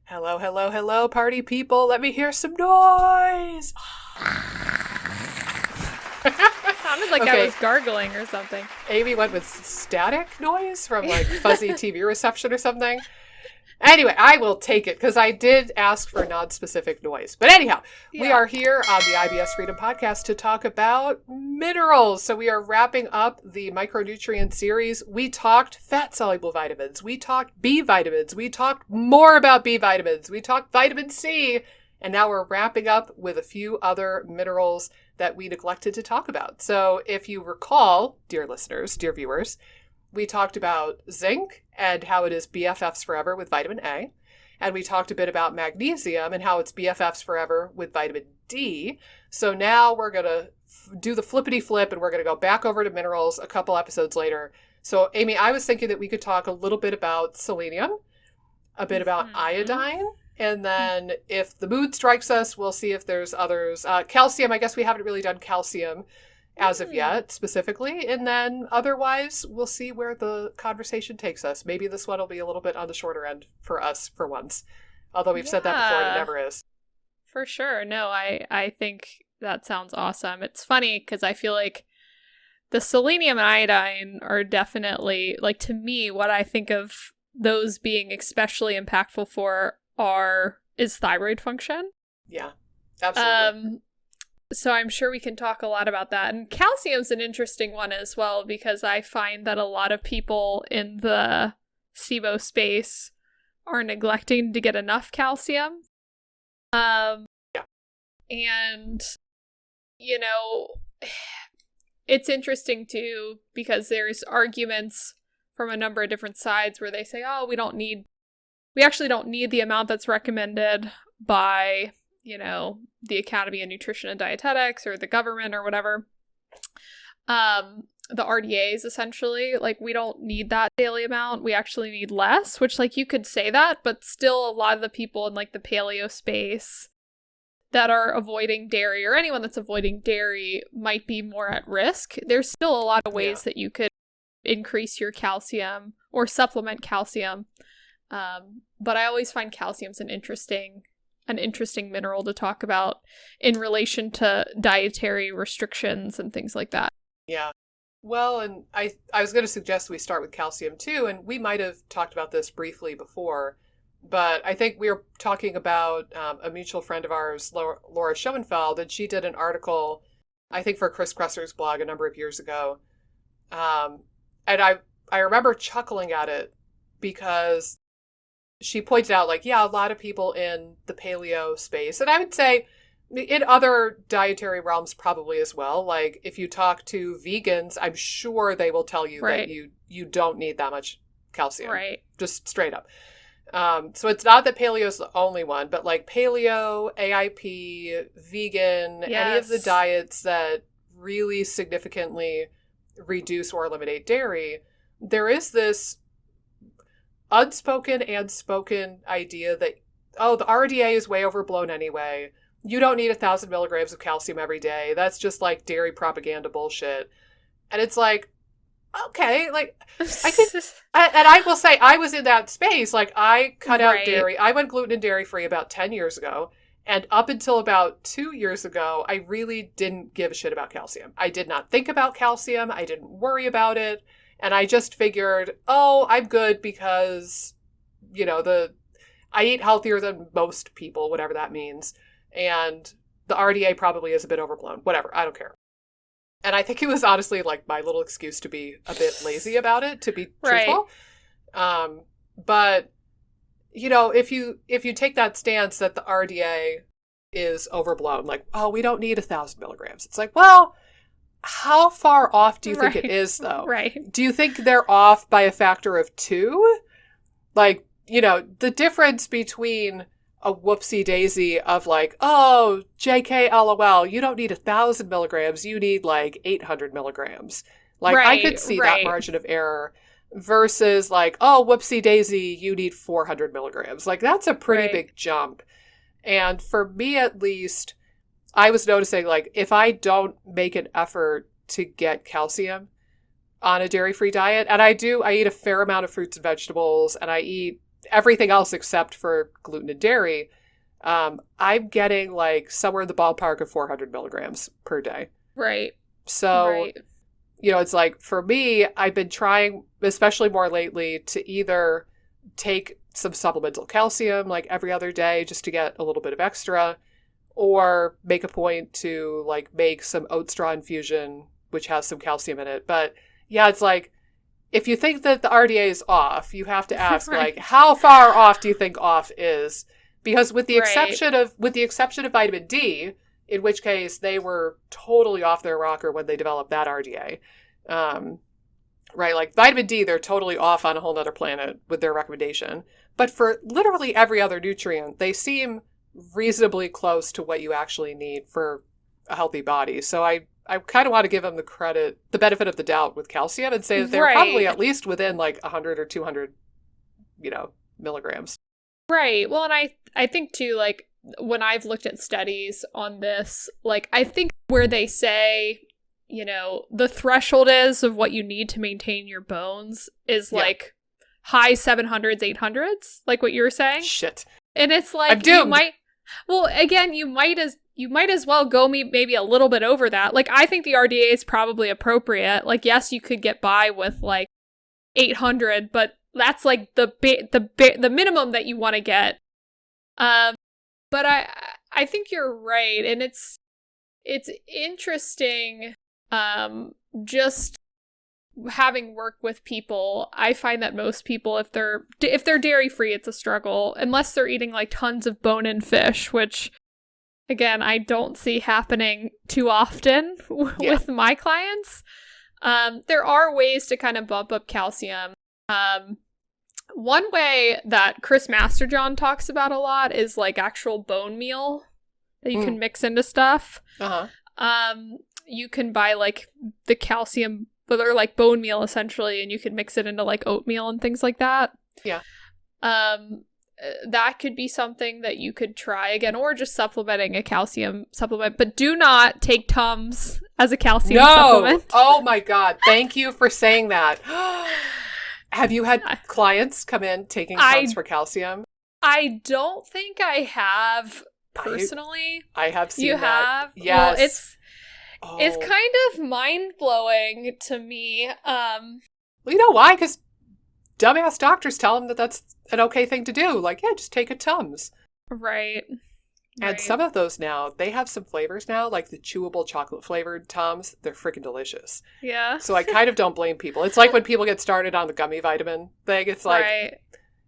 Hello, hello, hello, party people. Let me hear some noise. Sounded like I was gargling or something. Amy went with static noise from like fuzzy TV reception or something. Anyway, I will take it because I did ask for non-specific noise. But anyhow, we are here on the IBS Freedom Podcast to talk about minerals. So we are wrapping up the micronutrient series. We talked fat-soluble vitamins. We talked B vitamins. We talked more about B vitamins. We talked vitamin C. And now we're wrapping up with a few other minerals that we neglected to talk about. So if you recall, dear listeners, dear viewers, we talked about zinc and how it is BFFs forever with vitamin A. And we talked a bit about magnesium and how it's BFFs forever with vitamin D. So now we're going to do the flippity flip and we're going to go back over to minerals a couple episodes later. So Amy, I was thinking that we could talk a little bit about selenium, a bit about iodine, and then if the mood strikes us, we'll see if there's others. Calcium, I guess we haven't really done calcium as of yet, specifically. And then otherwise, we'll see where the conversation takes us. Maybe this one will be a little bit on the shorter end for us for once. Although we've said that before, and it never is. For sure. No, I think that sounds awesome. It's funny because I feel like the selenium and iodine are definitely, like, to me, what I think of those being especially impactful for is thyroid function. Yeah, absolutely. So I'm sure we can talk a lot about that. And calcium's an interesting one as well, because I find that a lot of people in the SIBO space are neglecting to get enough calcium. And, you know, it's interesting too, because there's arguments from a number of different sides where they say, oh, we actually don't need the amount that's recommended by, you know, the Academy of Nutrition and Dietetics or the government or whatever. The RDAs, essentially, like, we don't need that daily amount. We actually need less, which, like, you could say that, but still a lot of the people in, like, the paleo space that are avoiding dairy, or anyone that's avoiding dairy, might be more at risk. There's still a lot of ways that you could increase your calcium or supplement calcium. But I always find calcium's an interesting mineral to talk about in relation to dietary restrictions and things like that. Yeah. Well, and I was going to suggest we start with calcium too, and we might have talked about this briefly before, but I think we were talking about a mutual friend of ours, Laura Schoenfeld, and she did an article, I think for Chris Kresser's blog a number of years ago. And I remember chuckling at it because she pointed out, like, a lot of people in the paleo space, and I would say in other dietary realms probably as well, like, if you talk to vegans, I'm sure they will tell you that you don't need that much calcium. Right. Just straight up. So it's not that paleo is the only one, but like paleo, AIP, vegan, any of the diets that really significantly reduce or eliminate dairy, there is this unspoken and spoken idea that, the RDA is way overblown anyway. You don't need 1,000 milligrams of calcium every day. That's just like dairy propaganda bullshit. And it's like, okay, like, I could, and I will say I was in that space. Like, I cut out dairy. I went gluten and dairy free about 10 years ago. And up until about 2 years ago, I really didn't give a shit about calcium. I did not think about calcium. I didn't worry about it. And I just figured, I'm good because, you know, I eat healthier than most people, whatever that means. And the RDA probably is a bit overblown. Whatever, I don't care. And I think it was honestly like my little excuse to be a bit lazy about it, to be truthful. But, you know, if you take that stance that the RDA is overblown, like, we don't need 1,000 milligrams. It's like, well, how far off do you think it is, though? Do you think they're off by a factor of 2? Like, you know, the difference between a whoopsie daisy of like, JK LOL, you don't need 1,000 milligrams, you need like 800 milligrams. Like, I could see that margin of error versus like, whoopsie daisy, you need 400 milligrams. Like, that's a pretty big jump. And for me, at least, I was noticing, like, if I don't make an effort to get calcium on a dairy-free diet, and I eat a fair amount of fruits and vegetables, and I eat everything else except for gluten and dairy, I'm getting like somewhere in the ballpark of 400 milligrams per day. Right. So, it's like for me, I've been trying, especially more lately, to either take some supplemental calcium like every other day just to get a little bit of extra, or make a point to like make some oat straw infusion, which has some calcium in it. But yeah, it's like, if you think that the RDA is off, you have to ask, like, how far off do you think off is? Because with the exception of vitamin D, in which case they were totally off their rocker when they developed that RDA. Right? Like vitamin D, they're totally off on a whole nother planet with their recommendation. But for literally every other nutrient, they seem reasonably close to what you actually need for a healthy body. So I kind of want to give them the benefit of the doubt with calcium and say that they're probably at least within like 100 or 200, milligrams. Right. Well, and I think too, like when I've looked at studies on this, like I think where they say, the threshold is of what you need to maintain your bones is like high 700s, 800s, like what you were saying. Shit. And it's like, you might as well go maybe a little bit over that. Like, I think the RDA is probably appropriate. Like, yes, you could get by with like 800, but that's like the minimum that you want to get. But I think you're right, and it's interesting. Just having worked with people, I find that most people, if they're dairy free, it's a struggle unless they're eating like tons of bone-in fish, which again I don't see happening too often with my clients. There are ways to kind of bump up calcium. One way that Chris Masterjohn talks about a lot is like actual bone meal that you can mix into stuff. You can buy like the calcium, or like bone meal essentially, and you can mix it into like oatmeal and things like that. Yeah. That could be something that you could try again, or just supplementing a calcium supplement, but do not take Tums as a calcium supplement. Oh my God. Thank you for saying that. Have you had clients come in taking Tums for calcium? I don't think I have personally. I have seen that. You have? Yes. Well, it's kind of mind-blowing to me. Well, you know why? Because dumbass doctors tell them that that's an okay thing to do. Like, yeah, just take a Tums. Right. And some of those now, they have some flavors now, like the chewable chocolate-flavored Tums. They're freaking delicious. Yeah. So I kind of don't blame people. It's like when people get started on the gummy vitamin thing. It's like,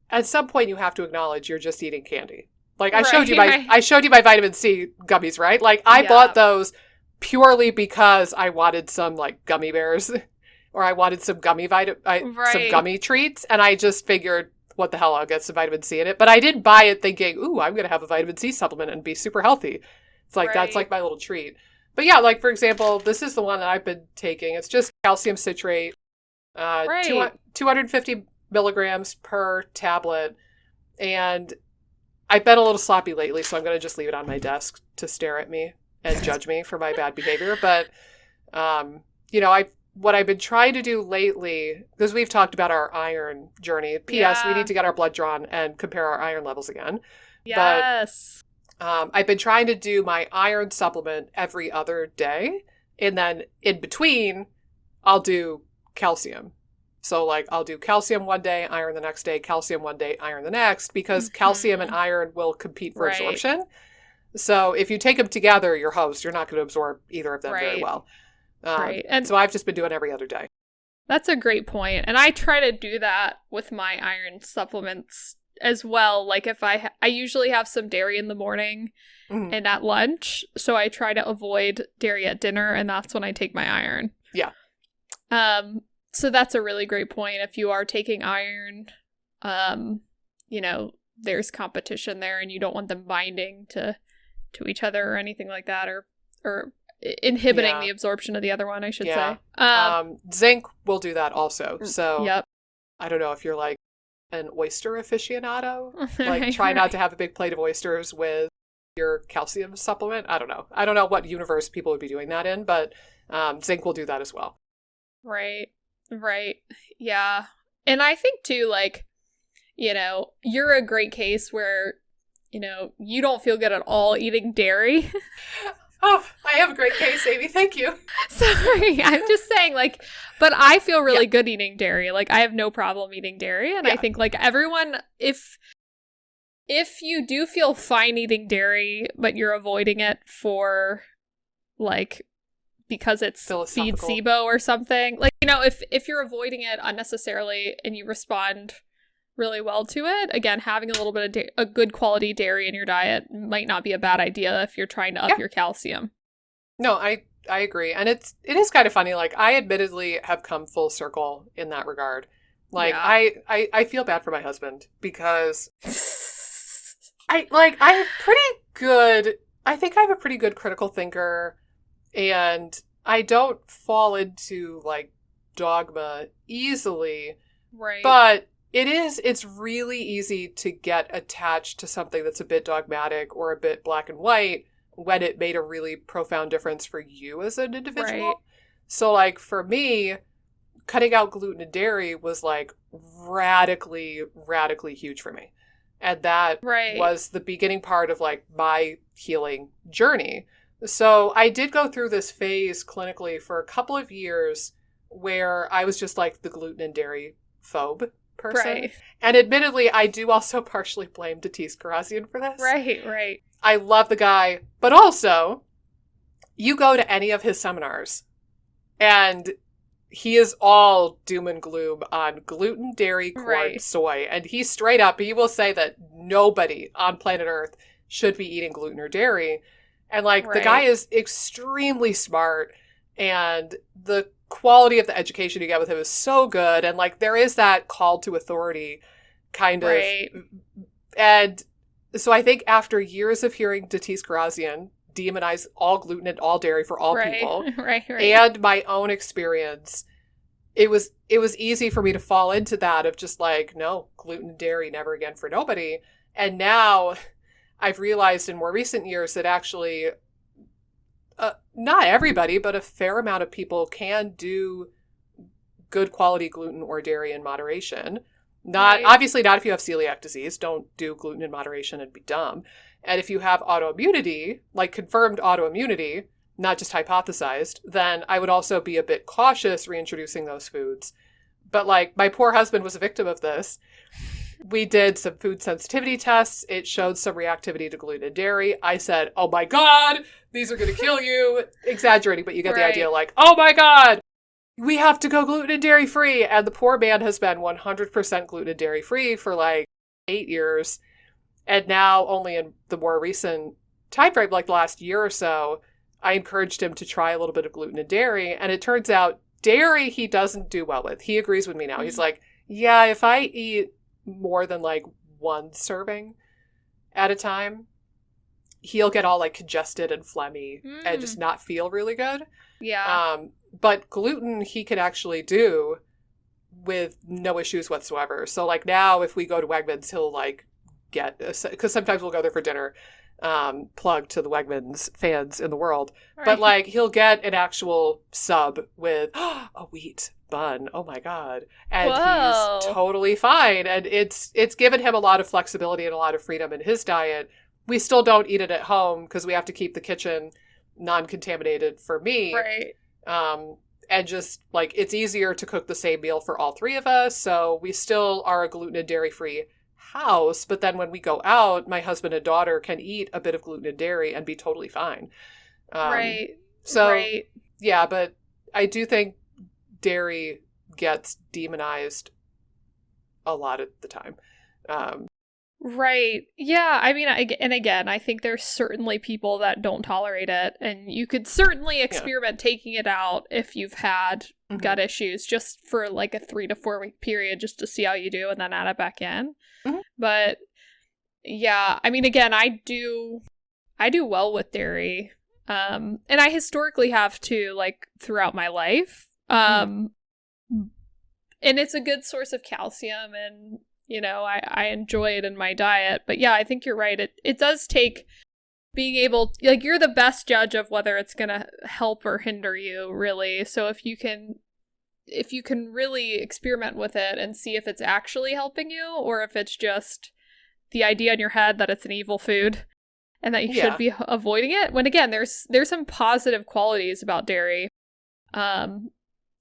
at some point you have to acknowledge you're just eating candy. Like, I showed you my vitamin C gummies, right? Like, I bought those purely because I wanted some, like, gummy bears. Or I wanted some some gummy treats. And I just figured, what the hell, I'll get some vitamin C in it. But I didn't buy it thinking, ooh, I'm going to have a vitamin C supplement and be super healthy. It's like, that's like my little treat. But yeah, like, for example, this is the one that I've been taking. It's just calcium citrate, 250 milligrams per tablet. And I've been a little sloppy lately, so I'm going to just leave it on my desk to stare at me and judge me for my bad behavior. But, what I've been trying to do lately, because we've talked about our iron journey. P.S. We need to get our blood drawn and compare our iron levels again. Yes. But I've been trying to do my iron supplement every other day. And then in between, I'll do calcium. So, like, I'll do calcium one day, iron the next day, calcium one day, iron the next, because calcium and iron will compete for absorption. So if you take them together, you're not going to absorb either of them very well. And so I've just been doing every other day. That's a great point. And I try to do that with my iron supplements as well. Like, if I usually have some dairy in the morning and at lunch, so I try to avoid dairy at dinner, and that's when I take my iron. Yeah. So that's a really great point. If you are taking iron, there's competition there, and you don't want them binding to each other or anything like that, or inhibiting the absorption of the other one, I should say. Zinc will do that also. So I don't know if you're like an oyster aficionado, like try not to have a big plate of oysters with your calcium supplement. I don't know what universe people would be doing that in, but zinc will do that as well. Right. Yeah. And I think too, like, you're a great case where, you don't feel good at all eating dairy. Oh, I have a great case, Amy. Thank you. Sorry, I'm just saying, but I feel really good eating dairy. I have no problem eating dairy. And I think, everyone, if you do feel fine eating dairy, but you're avoiding it for, because it's feed SIBO or something, if you're avoiding it unnecessarily and you respond really well to it, again, having a little bit of a good quality dairy in your diet might not be a bad idea if you're trying to up your calcium. No, I agree. And it is kind of funny. I admittedly have come full circle in that regard. I feel bad for my husband because I think I have a pretty good critical thinker, and I don't fall into dogma easily. Right. But it's really easy to get attached to something that's a bit dogmatic or a bit black and white when it made a really profound difference for you as an individual. Right. So for me, cutting out gluten and dairy was radically, radically huge for me. And that was the beginning part of my healing journey. So I did go through this phase clinically for a couple of years where I was just the gluten and dairy phobe person. Right. And admittedly, I do also partially blame Datis Karazian for this. Right. I love the guy, but also, you go to any of his seminars, and he is all doom and gloom on gluten, dairy, corn, soy. And he will say that nobody on planet Earth should be eating gluten or dairy. And the guy is extremely smart, and the quality of the education you get with him is so good. And there is that call to authority kind of. And so I think after years of hearing Datis Karazian demonize all gluten and all dairy for all people, and my own experience, it was easy for me to fall into that of just no, gluten and dairy, never again for nobody. And now I've realized in more recent years that actually not everybody, but a fair amount of people can do good quality gluten or dairy in moderation. Obviously not if you have celiac disease. Don't do gluten in moderation and be dumb. And if you have autoimmunity, confirmed autoimmunity, not just hypothesized, then I would also be a bit cautious reintroducing those foods. But my poor husband was a victim of this. We did some food sensitivity tests. It showed some reactivity to gluten and dairy. I said, oh my God, these are going to kill you. Exaggerating, but you get the idea, oh my God, we have to go gluten and dairy free. And the poor man has been 100% gluten and dairy free for 8 years. And now only in the more recent time frame, the last year or so, I encouraged him to try a little bit of gluten and dairy. And it turns out dairy he doesn't do well with. He agrees with me now. Mm-hmm. He's yeah, if I eat more than one serving at a time, he'll get all congested and phlegmy and just not feel really good. Yeah. But gluten he can actually do with no issues whatsoever. So now if we go to Wegmans, he'll get, because sometimes we'll go there for dinner, plug to the Wegmans fans in the world. Right. But he'll get an actual sub with a wheat bun. Oh my God. And he's totally fine. And it's given him a lot of flexibility and a lot of freedom in his diet. We still don't eat it at home because we have to keep the kitchen non-contaminated for me. Right. And just it's easier to cook the same meal for all three of us. So we still are a gluten and dairy free house. But then when we go out, my husband and daughter can eat a bit of gluten and dairy and be totally fine. Yeah, but I do think dairy gets demonized a lot of the time. Right. Yeah. I mean, and again, I think there's certainly people that don't tolerate it, and you could certainly experiment taking it out if you've had gut issues, just for a 3 to 4 week period, just to see how you do, and then add it back in. Mm-hmm. But yeah, I mean, again, I do well with dairy, and I historically have too, throughout my life. And it's a good source of calcium, and I enjoy it in my diet. But yeah, I think you're right. It does take being able, you're the best judge of whether it's going to help or hinder you, really. So if you can if you can really experiment with it and see if it's actually helping you or if it's just the idea in your head that it's an evil food and that you should be avoiding it. When again, there's some positive qualities about dairy.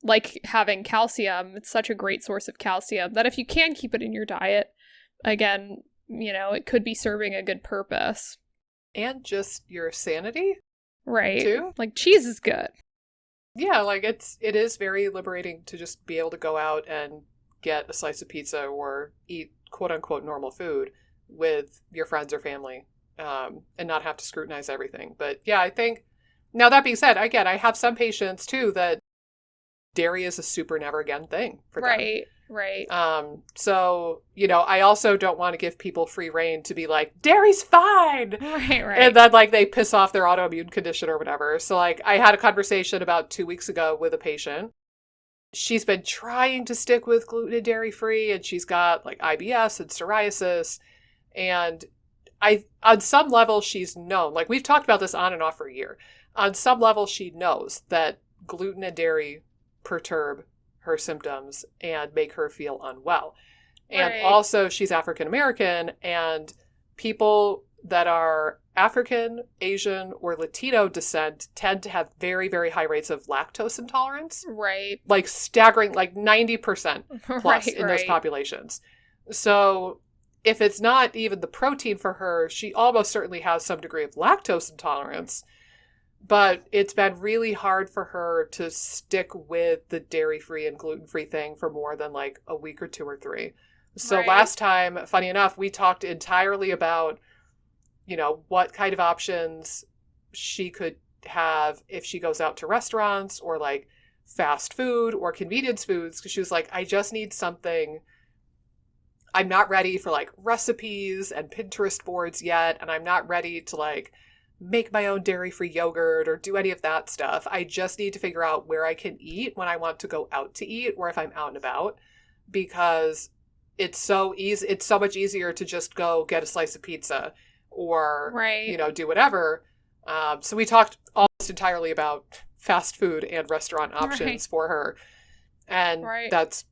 Like having calcium. It's such a great source of calcium that if you can keep it in your diet, again, it could be serving a good purpose. And just your sanity. Right. Too. Like cheese is good. Yeah, like it is very liberating to just be able to go out and get a slice of pizza or eat quote unquote normal food with your friends or family, and not have to scrutinize everything. But yeah, I think, now that being said, again, I have some patients too that dairy is a super never again thing for them. Right. So, I also don't want to give people free rein to be like, dairy's fine. Right. And then like they piss off their autoimmune condition or whatever. So like I had a conversation about 2 weeks ago with a patient. She's been trying to stick with gluten and dairy free, and she's got like IBS and psoriasis. And on some level she's known, like we've talked about this on and off for a year. On some level she knows that gluten and dairy perturb her symptoms and make her feel unwell. And also she's African American, and people that are African, Asian, or Latino descent tend to have very, very high rates of lactose intolerance. Right. Like staggering, like 90% plus in those populations. So if it's not even the protein for her, she almost certainly has some degree of lactose intolerance. But it's been really hard for her to stick with the dairy-free and gluten-free thing for more than like a week or 2 or 3. So last time, funny enough, we talked entirely about, what kind of options she could have if she goes out to restaurants or like fast food or convenience foods. Because she was like, I just need something. I'm not ready for like recipes and Pinterest boards yet. And I'm not ready to like make my own dairy-free yogurt or do any of that stuff. I just need to figure out where I can eat when I want to go out to eat or if I'm out and about, because it's so easy. It's so much easier to just go get a slice of pizza or, do whatever. So we talked almost entirely about fast food and restaurant options for her. And that's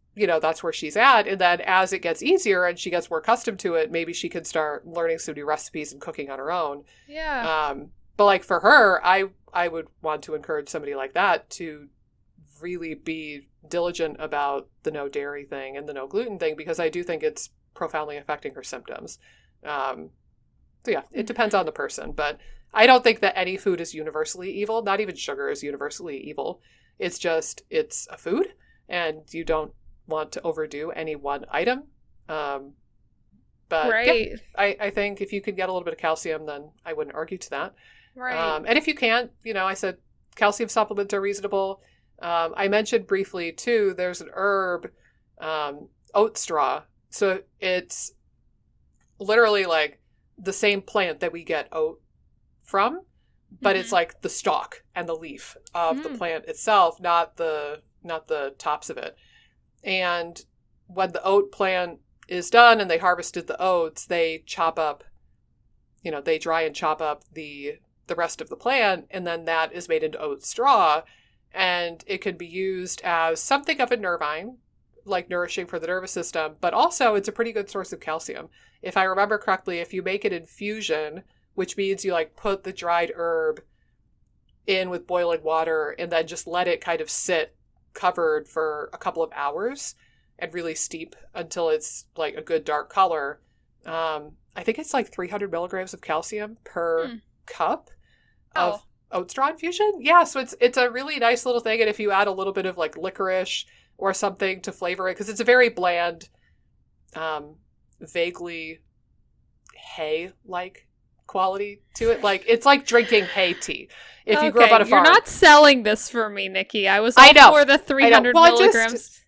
where she's at. And then as it gets easier and she gets more accustomed to it, maybe she can start learning some new recipes and cooking on her own. Yeah. But like for her, I would want to encourage somebody like that to really be diligent about the no dairy thing and the no gluten thing, because I do think it's profoundly affecting her symptoms. So yeah, it depends on the person, but I don't think that any food is universally evil. Not even sugar is universally evil. It's just, it's a food and you don't want to overdo any one item. But yeah, I think if you could get a little bit of calcium, then I wouldn't argue to that. And if you can't, I said calcium supplements are reasonable. I mentioned briefly too, there's an herb, oat straw. So it's literally like the same plant that we get oat from, but it's like the stalk and the leaf of the plant itself, not the tops of it. And when the oat plant is done and they harvested the oats, they chop up, they dry and chop up the rest of the plant, and then that is made into oat straw, and it can be used as something of a nervine, like nourishing for the nervous system, but also it's a pretty good source of calcium. If I remember correctly, if you make an infusion, which means you like put the dried herb in with boiling water and then just let it kind of sit covered for a couple of hours and really steep until it's like a good dark color. I think it's like 300 milligrams of calcium per cup of oat straw infusion. Yeah, so it's a really nice little thing. And if you add a little bit of like licorice or something to flavor it, because it's a very bland, vaguely hay-like quality to it. Like, it's like drinking hay tea. If you grew up on a farm. You're not selling this for me, Nikki. I was all for the 300 milligrams.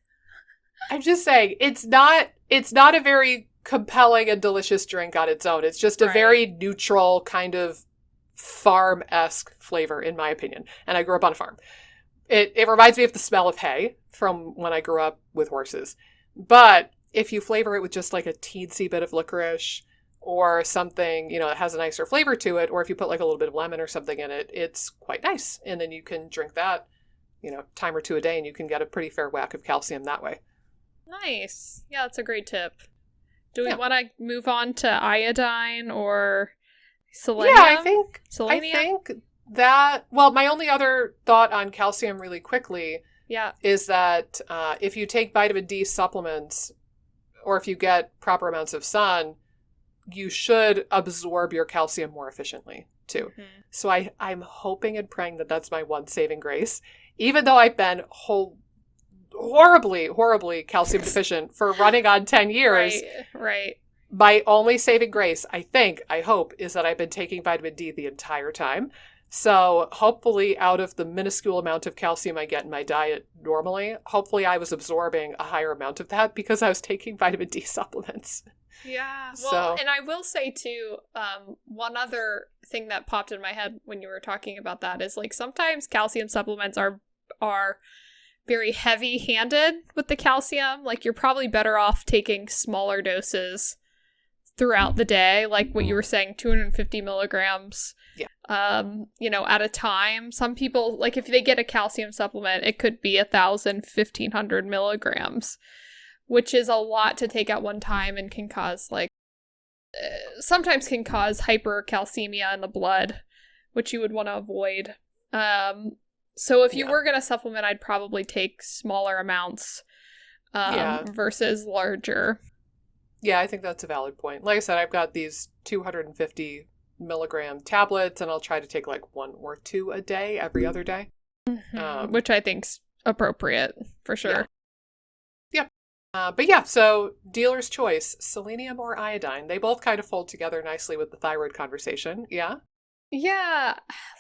I'm just saying, it's not a very compelling and delicious drink on its own. It's just a very neutral kind of farm-esque flavor, in my opinion. And I grew up on a farm. It reminds me of the smell of hay from when I grew up with horses. But if you flavor it with just like a teensy bit of licorice or something, that has a nicer flavor to it, or if you put like a little bit of lemon or something in it, it's quite nice. And then you can drink that time or two a day, and you can get a pretty fair whack of calcium that way. Nice. Yeah, that's a great tip. Do we want to move on to iodine or selenium? Yeah, I think that, my only other thought on calcium really quickly is that if you take vitamin D supplements or if you get proper amounts of sun, you should absorb your calcium more efficiently too. Mm-hmm. So I'm hoping and praying that that's my one saving grace, even though I've been horribly calcium deficient for running on 10 years. Right. My only saving grace, I hope, is that I've been taking vitamin D the entire time. So hopefully out of the minuscule amount of calcium I get in my diet normally, hopefully I was absorbing a higher amount of that because I was taking vitamin D supplements. Yeah. Well, and I will say too, one other thing that popped in my head when you were talking about that is like sometimes calcium supplements are very heavy-handed with the calcium. Like you're probably better off taking smaller doses throughout the day, like what you were saying, 250 milligrams. At a time. Some people, like if they get a calcium supplement, it could be 1,500 milligrams, which is a lot to take at one time and can cause sometimes can cause hypercalcemia in the blood, which you would want to avoid. So if you were going to supplement, I'd probably take smaller amounts versus larger. Yeah, I think that's a valid point. Like I said, I've got these 250 milligram tablets, and I'll try to take like 1 or 2 a day, every other day. Mm-hmm. Which I think's appropriate, for sure. But so dealer's choice, selenium or iodine. They both kind of fold together nicely with the thyroid conversation. Yeah? Yeah,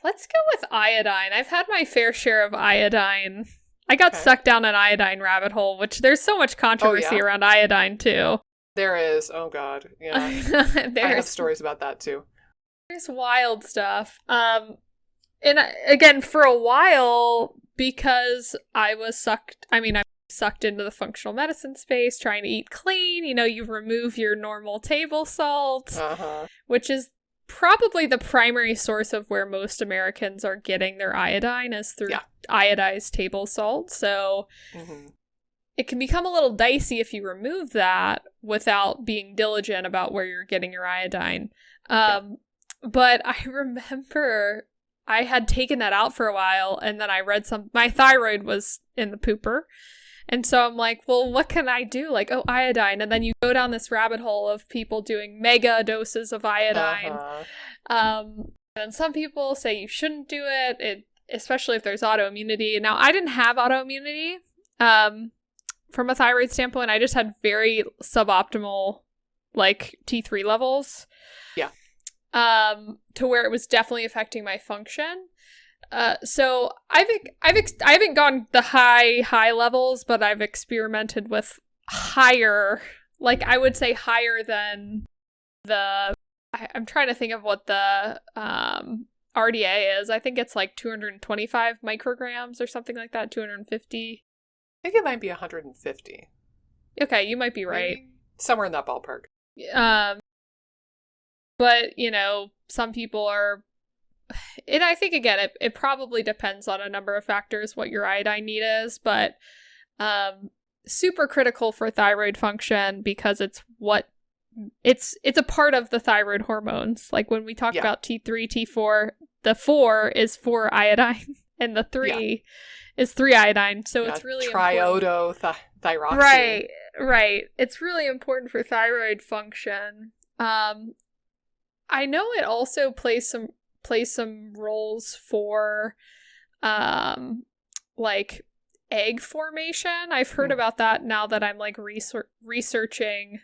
let's go with iodine. I've had my fair share of iodine. I got sucked down an iodine rabbit hole, which there's so much controversy around iodine, too. There is. Oh, God. Yeah. I have stories about that, too. There's wild stuff. And again, for a while, because I was sucked into the functional medicine space, trying to eat clean. You remove your normal table salt, which is probably the primary source of where most Americans are getting their iodine is through iodized table salt. So it can become a little dicey if you remove that without being diligent about where you're getting your iodine. But I remember I had taken that out for a while, and then I read my thyroid was in the pooper. And so I'm like, well, what can I do? Like, iodine. And then you go down this rabbit hole of people doing mega doses of iodine. And some people say you shouldn't do it, especially if there's autoimmunity. Now, I didn't have autoimmunity from a thyroid standpoint. I just had very suboptimal, T3 levels. Yeah. To where it was definitely affecting my function. So I haven't gone the high levels, but I've experimented with higher, I would say higher than I'm trying to think of what the RDA is. I think it's 225 micrograms or something like that, 250. I think it might be 150. Okay, you might be right. Maybe somewhere in that ballpark. But, some people are... And I think, again, it probably depends on a number of factors what your iodine need is, but super critical for thyroid function because it's a part of the thyroid hormones. Like when we talk about T3, T4, the 4 is 4 iodine and the 3 is 3 iodine. So it's really important. Thyroxine. Right. It's really important for thyroid function. I know it also plays some roles for egg formation. I've heard about that now that I'm researching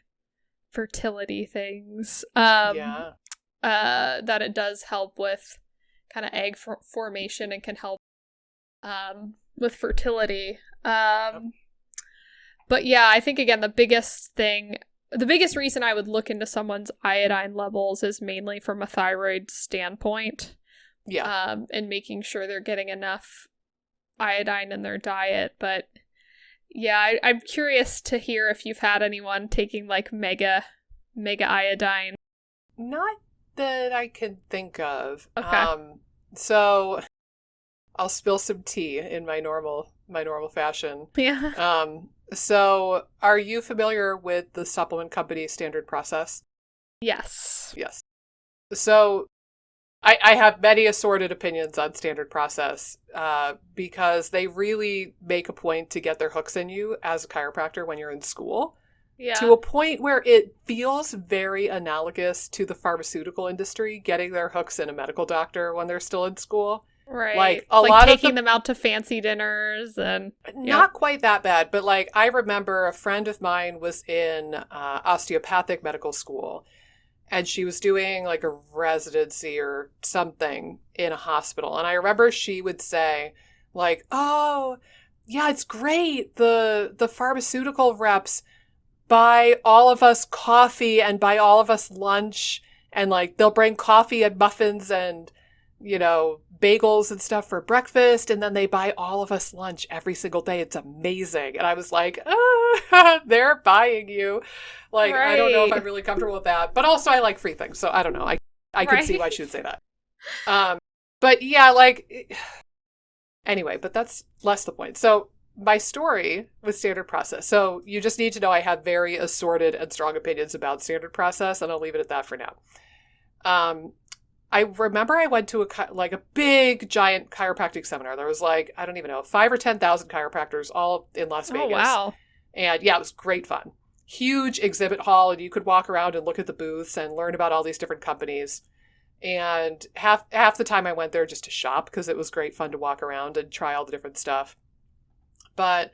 fertility things. That it does help with kind of egg formation and can help with fertility. But yeah, I think again the biggest reason I would look into someone's iodine levels is mainly from a thyroid standpoint. Yeah. And making sure they're getting enough iodine in their diet. But yeah, I'm curious to hear if you've had anyone taking mega iodine. Not that I can think of. Okay. So I'll spill some tea in my normal fashion. Yeah. So are you familiar with the supplement company Standard Process? Yes. Yes. So I have many assorted opinions on Standard Process because they really make a point to get their hooks in you as a chiropractor when you're in school. Yeah. To a point where it feels very analogous to the pharmaceutical industry getting their hooks in a medical doctor when they're still in school. Right. Like taking them out to fancy dinners and not quite that bad, but like I remember a friend of mine was in osteopathic medical school, and she was doing like a residency or something in a hospital. And I remember she would say like, "Oh, yeah, it's great. The pharmaceutical reps buy all of us coffee and buy all of us lunch, and like they'll bring coffee and muffins and, bagels and stuff for breakfast, and then they buy all of us lunch every single day. It's amazing." And I was like, they're buying you. Like, right. I don't know if I'm really comfortable with that. But also I like free things, so I don't know. I can see why she would say that. But yeah, like, anyway, but that's less the point. So my story with Standard Process. So you just need to know I have very assorted and strong opinions about Standard Process, and I'll leave it at that for now. I remember I went to a big, giant chiropractic seminar. There was 5,000 or 10,000 chiropractors all in Las Vegas. Oh, wow. And yeah, it was great fun. Huge exhibit hall, and you could walk around and look at the booths and learn about all these different companies. And half the time I went there just to shop because it was great fun to walk around and try all the different stuff. But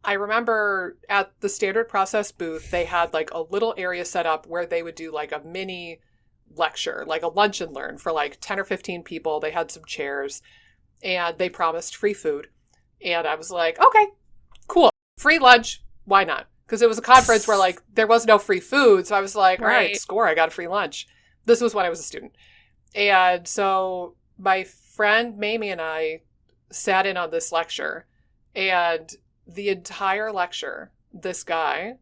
I remember at the Standard Process booth, they had like a little area set up where they would do like a mini lecture, like a lunch and learn for like 10 or 15 people. They had some chairs and they promised free food. And I was like, okay, cool. Free lunch. Why not? Because it was a conference where like there was no free food. So I was like, all right, score. I got a free lunch. This was when I was a student. And so my friend Mamie and I sat in on this lecture. And the entire lecture, this guy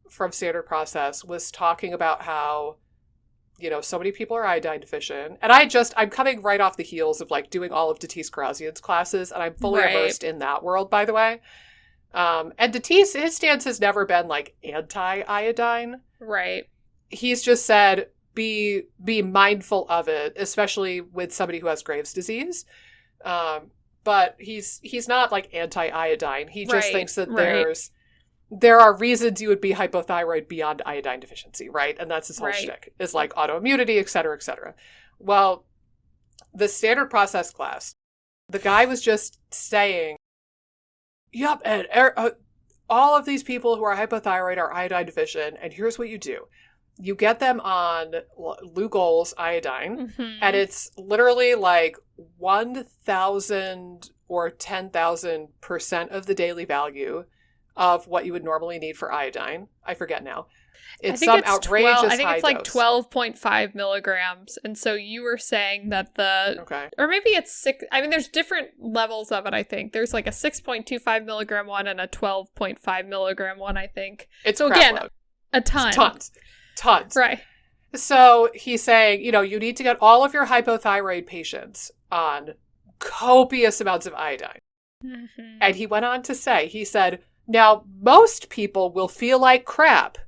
from Standard Process was talking about how, so many people are iodine deficient. And I'm coming right off the heels of like doing all of Datis Karazian's classes, and I'm fully immersed in that world, by the way. And Datis, his stance has never been like anti-iodine. Right. He's just said, be mindful of it, especially with somebody who has Graves' disease. But he's not like anti-iodine. He just thinks that there are reasons you would be hypothyroid beyond iodine deficiency, right? And that's his whole shtick, is like autoimmunity, et cetera, et cetera. Well, the Standard Process class, the guy was just saying, yep, and all of these people who are hypothyroid are iodine deficient, and here's what you do. You get them on Lugol's iodine, and it's literally like 1,000 or 10,000% of the daily value of what you would normally need for iodine. I forget now. It's some outrageous high dose. I think it's like 12.5 milligrams. And so you were saying that or maybe it's 6. I mean, there's different levels of it, I think. There's like a 6.25 milligram one and a 12.5 milligram one, I think. It's so again, load. A ton. Tons. Right. So he's saying, you need to get all of your hypothyroid patients on copious amounts of iodine. And he went on to say, he said, now most people will feel like crap.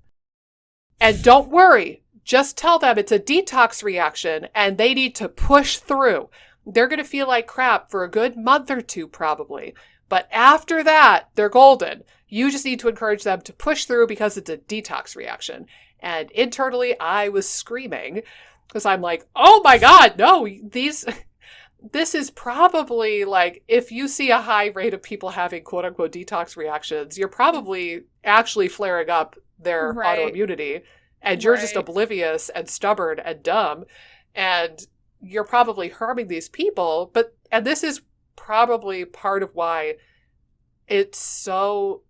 And don't worry, just tell them it's a detox reaction and they need to push through. They're going to feel like crap for a good month or two probably. But after that, they're golden. You just need to encourage them to push through because it's a detox reaction. And internally, I was screaming because I'm like, oh my God, no, this is probably like, if you see a high rate of people having quote unquote detox reactions, you're probably actually flaring up their autoimmunity, and you're just oblivious and stubborn and dumb, and you're probably harming these people. And this is probably part of why it's so...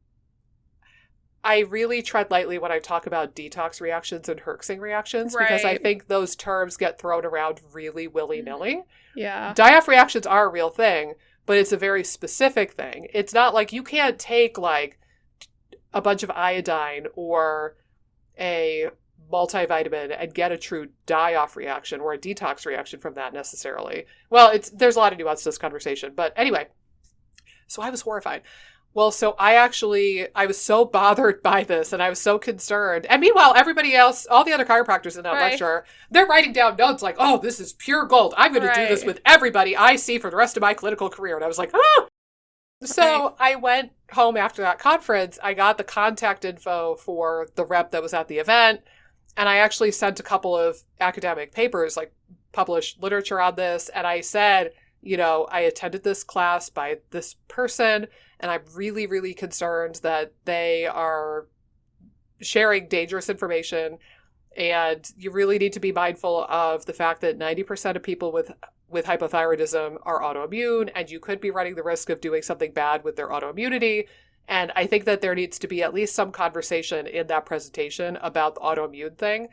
I really tread lightly when I talk about detox reactions and Herxing reactions, because I think those terms get thrown around really willy-nilly. Yeah. Die-off reactions are a real thing, but it's a very specific thing. It's not like you can't take like a bunch of iodine or a multivitamin and get a true die-off reaction or a detox reaction from that necessarily. Well, there's a lot of nuance to this conversation. But anyway, so I was horrified. Well, so I was so bothered by this and I was so concerned. And meanwhile, everybody else, all the other chiropractors in that lecture, they're writing down notes like, oh, this is pure gold. I'm going to do this with everybody I see for the rest of my clinical career. And I was like, ah! So I went home after that conference. I got the contact info for the rep that was at the event. And I actually sent a couple of academic papers, like published literature on this. And I said, I attended this class by this person, and I'm really, really concerned that they are sharing dangerous information. And you really need to be mindful of the fact that 90% of people with hypothyroidism are autoimmune, and you could be running the risk of doing something bad with their autoimmunity. And I think that there needs to be at least some conversation in that presentation about the autoimmune thing.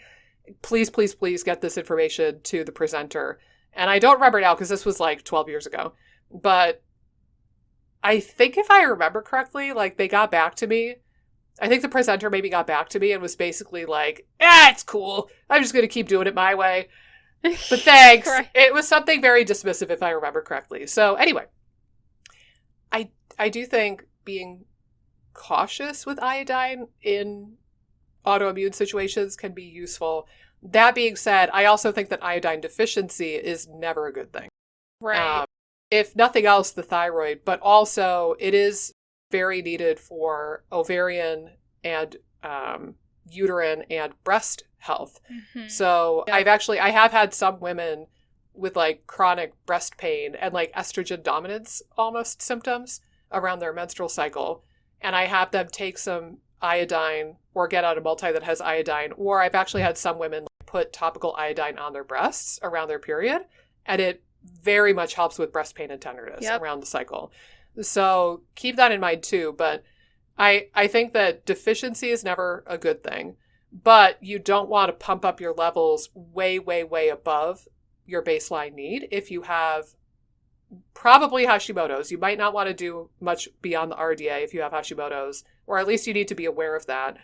Please, please, please get this information to the presenter. And I don't remember now because this was like 12 years ago. But I think if I remember correctly, like they got back to me. I think the presenter maybe got back to me and was basically like, it's cool. I'm just going to keep doing it my way. But thanks. Right. It was something very dismissive if I remember correctly. So anyway, I do think being cautious with iodine in autoimmune situations can be useful. That being said, I also think that iodine deficiency is never a good thing. Right. If nothing else, the thyroid, but also it is very needed for ovarian and uterine and breast health. Mm-hmm. So I have had some women with like chronic breast pain and like estrogen dominance almost symptoms around their menstrual cycle. And I have them take some iodine or get on a multi that has iodine. Or I've actually had some women put topical iodine on their breasts around their period. And it very much helps with breast pain and tenderness around the cycle. So keep that in mind too. But I think that deficiency is never a good thing. But you don't want to pump up your levels way, way, way above your baseline need. If you have probably Hashimoto's, you might not want to do much beyond the RDA if you have Hashimoto's, or at least you need to be aware of that.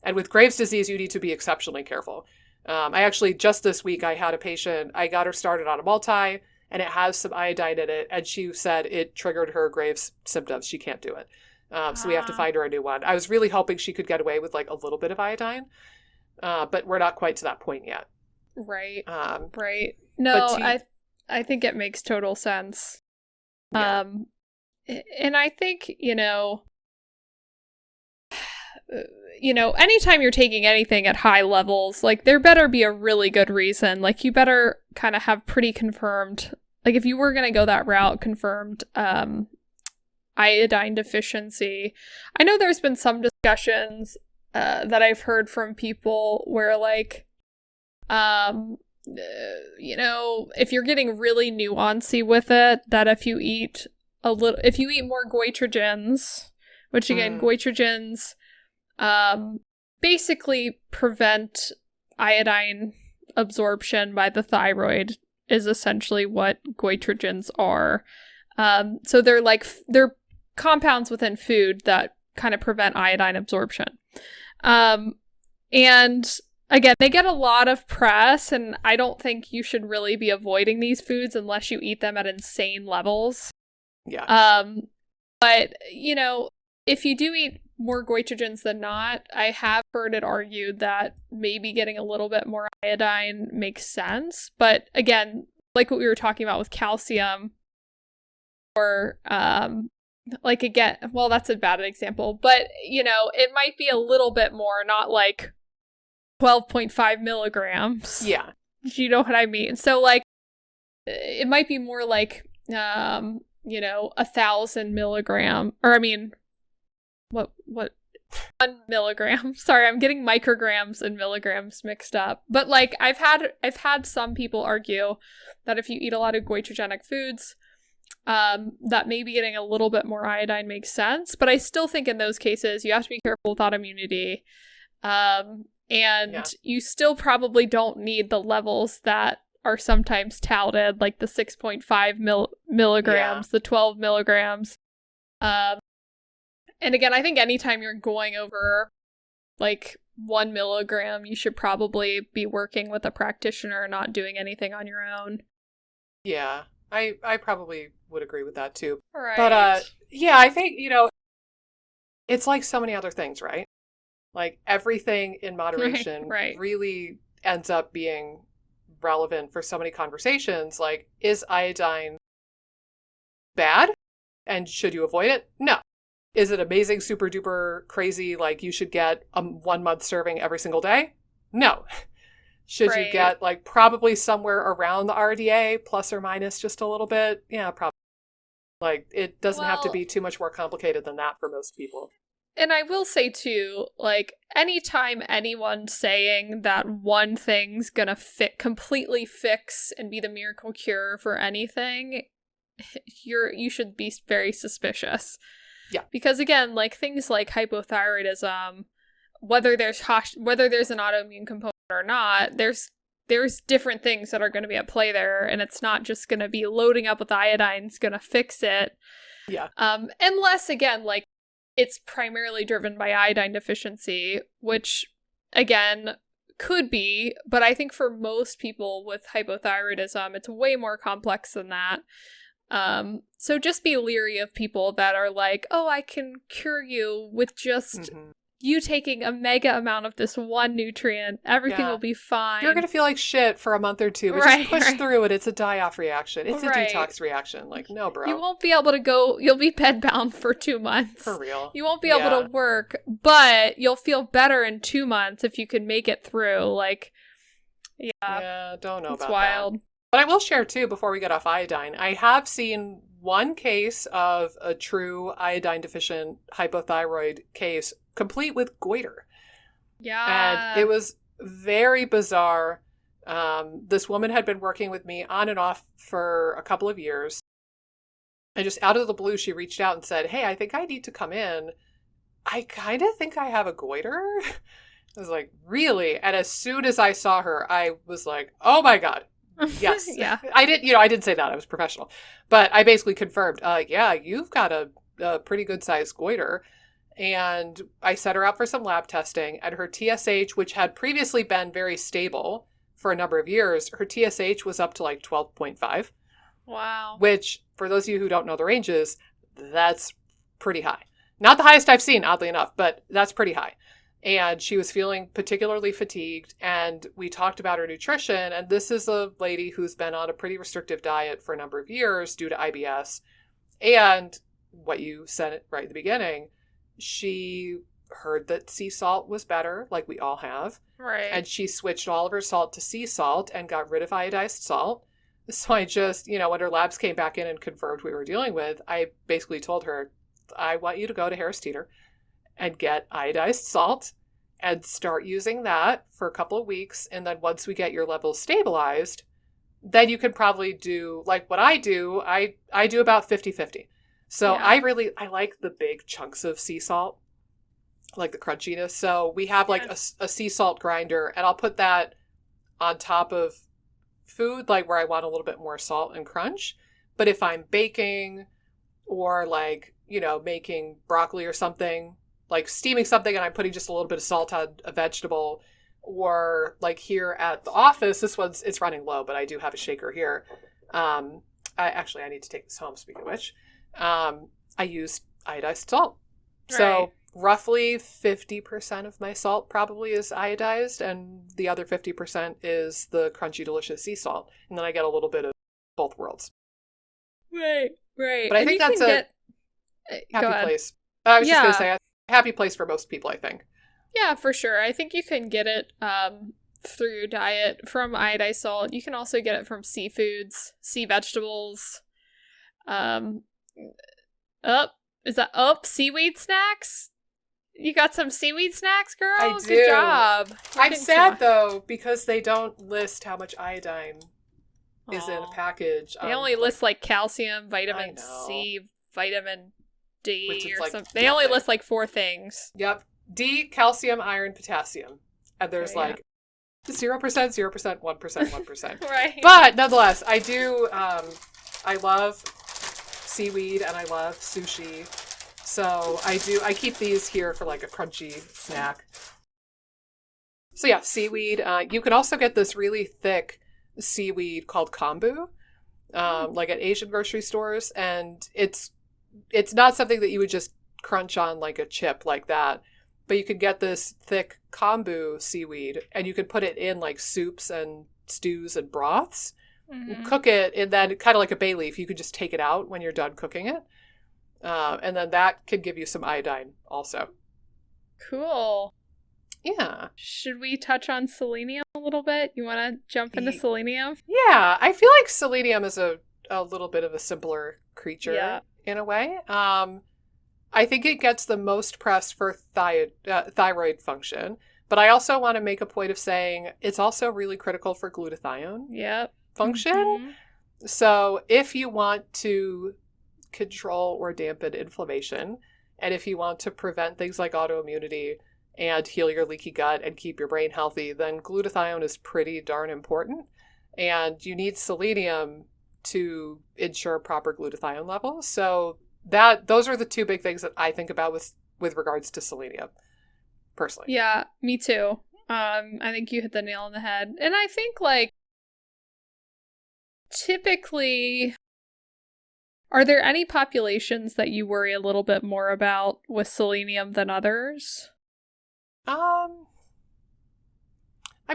And with Graves' disease, you need to be exceptionally careful. I actually, just this week, I had a patient, I got her started on a multi, and it has some iodine in it, and she said it triggered her Graves' symptoms. She can't do it. So we have to find her a new one. I was really hoping she could get away with like a little bit of iodine, but we're not quite to that point yet. Right. Right. No, I think it makes total sense. Yeah. And I think, anytime you're taking anything at high levels, like there better be a really good reason. Like you better kind of have pretty confirmed, like if you were going to go that route, confirmed iodine deficiency. I know there's been some discussions that I've heard from people where like, if you're getting really nuancy with it, that if you eat more goitrogens, which again, goitrogens basically prevent iodine absorption by the thyroid is essentially what goitrogens are. So they're compounds within food that kind of prevent iodine absorption. And again, they get a lot of press, and I don't think you should really be avoiding these foods unless you eat them at insane levels. Yeah. But, if you do eat more goitrogens than not, I have heard it argued that maybe getting a little bit more iodine makes sense. But again, like what we were talking about with calcium, or that's a bad example, but it might be a little bit more, not like 12.5 milligrams. Yeah. You know what I mean? So like it might be more like 1,000 milligram, or I mean what 1 milligram. Sorry, I'm getting micrograms and milligrams mixed up. But like I've had some people argue that if you eat a lot of goitrogenic foods, that maybe getting a little bit more iodine makes sense. But I still think in those cases, you have to be careful with autoimmunity. And you still probably don't need the levels that are sometimes touted, like the 6.5 milligrams, the 12 milligrams. And again, I think anytime you're going over like 1 milligram, you should probably be working with a practitioner, not doing anything on your own. Yeah, I probably would agree with that too. Right. But yeah, I think, it's like so many other things, right? Like everything in moderation Right. really ends up being relevant for so many conversations. Like, is iodine bad? And should you avoid it? No. Is it amazing, super duper crazy, like you should get a 1 month serving every single day? No. Should you get like probably somewhere around the RDA, plus or minus just a little bit? Yeah, probably. Like, it doesn't have to be too much more complicated than that for most people. And I will say too, like, anytime anyone's saying that one thing's gonna completely fix and be the miracle cure for anything, you should be very suspicious. Yeah. Because again, like things like hypothyroidism, whether there's an autoimmune component or not, there's different things that are going to be at play there, and it's not just going to be loading up with iodine's going to fix it. Yeah. Unless again, like, it's primarily driven by iodine deficiency, which again could be, but I think for most people with hypothyroidism, it's way more complex than that. So just be leery of people that are like, oh, I can cure you with just you taking a mega amount of this one nutrient. Everything will be fine. You're going to feel like shit for a month or two, but just push through it. It's a die-off reaction. It's a detox reaction. Like, no, bro. You won't be able to go, you'll be bedbound for 2 months. For real. You won't be able to work, but you'll feel better in 2 months if you can make it through. Like, yeah, don't know about it's wild. that. But I will share, too, before we get off iodine, I have seen one case of a true iodine-deficient hypothyroid case, complete with goiter. Yeah. And it was very bizarre. This woman had been working with me on and off for a couple of years. And just out of the blue, she reached out and said, hey, I think I need to come in. I kind of think I have a goiter. I was like, really? And as soon as I saw her, I was like, oh my God. Yes. Yeah. I didn't say that. I was professional. But I basically confirmed, yeah, you've got a pretty good sized goiter. And I set her up for some lab testing, and her TSH, which had previously been very stable for a number of years, her TSH was up to like 12.5. Wow. Which, for those of you who don't know the ranges, that's pretty high. Not the highest I've seen, oddly enough, but that's pretty high. And she was feeling particularly fatigued, and we talked about her nutrition. And this is a lady who's been on a pretty restrictive diet for a number of years due to IBS. And what you said right at the beginning, she heard that sea salt was better, like we all have. Right. And she switched all of her salt to sea salt and got rid of iodized salt. So I just, when her labs came back in and confirmed we were dealing with, I basically told her, I want you to go to Harris Teeter and get iodized salt and start using that for a couple of weeks. And then once we get your levels stabilized, then you can probably do like what I do. I do about 50-50. So I like the big chunks of sea salt, like the crunchiness. So we have like a sea salt grinder, and I'll put that on top of food, like where I want a little bit more salt and crunch. But if I'm baking or like, making broccoli or something, like steaming something and I'm putting just a little bit of salt on a vegetable, or like here at the office, it's running low, but I do have a shaker here. I need to take this home, speaking of which. I use iodized salt. Right. So roughly 50% of my salt probably is iodized, and the other 50% is the crunchy, delicious sea salt. And then I get a little bit of both worlds. Right. But I think that's a happy place. I was just going to say, a happy place for most people, I think. Yeah, for sure. I think you can get it through your diet from iodized salt. You can also get it from seafoods, sea vegetables. Seaweed snacks? You got some seaweed snacks, girl? I do. Good job. I'm sad, though, because they don't list how much iodine is in a package. They only list, like, calcium, vitamin C, vitamin D, or something. They only list, like, 4 things. Yep. D, calcium, iron, potassium. And there's, 0%, 0%, 1%, 1%. Right. But, nonetheless, I do, I love seaweed and I love sushi. So I keep these here for like a crunchy snack. So yeah, seaweed. You can also get this really thick seaweed called kombu, like at Asian grocery stores, and it's not something that you would just crunch on like a chip like that, but you could get this thick kombu seaweed, and you could put it in like soups and stews and broths, cook it, and then kind of like a bay leaf, you could just take it out when you're done cooking it, and then that can give you some iodine also. Cool. Yeah. Should we touch on selenium a little bit? You want to jump into selenium? Yeah, I feel like selenium is a little bit of a simpler creature in a way. I think it gets the most press for thyroid function, but I also want to make a point of saying it's also really critical for glutathione function. Mm-hmm. So if you want to control or dampen inflammation, and if you want to prevent things like autoimmunity and heal your leaky gut and keep your brain healthy, then glutathione is pretty darn important. And you need selenium to ensure proper glutathione levels. So those are the two big things that I think about with regards to selenium, personally. Yeah, me too. I think you hit the nail on the head. And I think, like, typically, are there any populations that you worry a little bit more about with selenium than others? I'm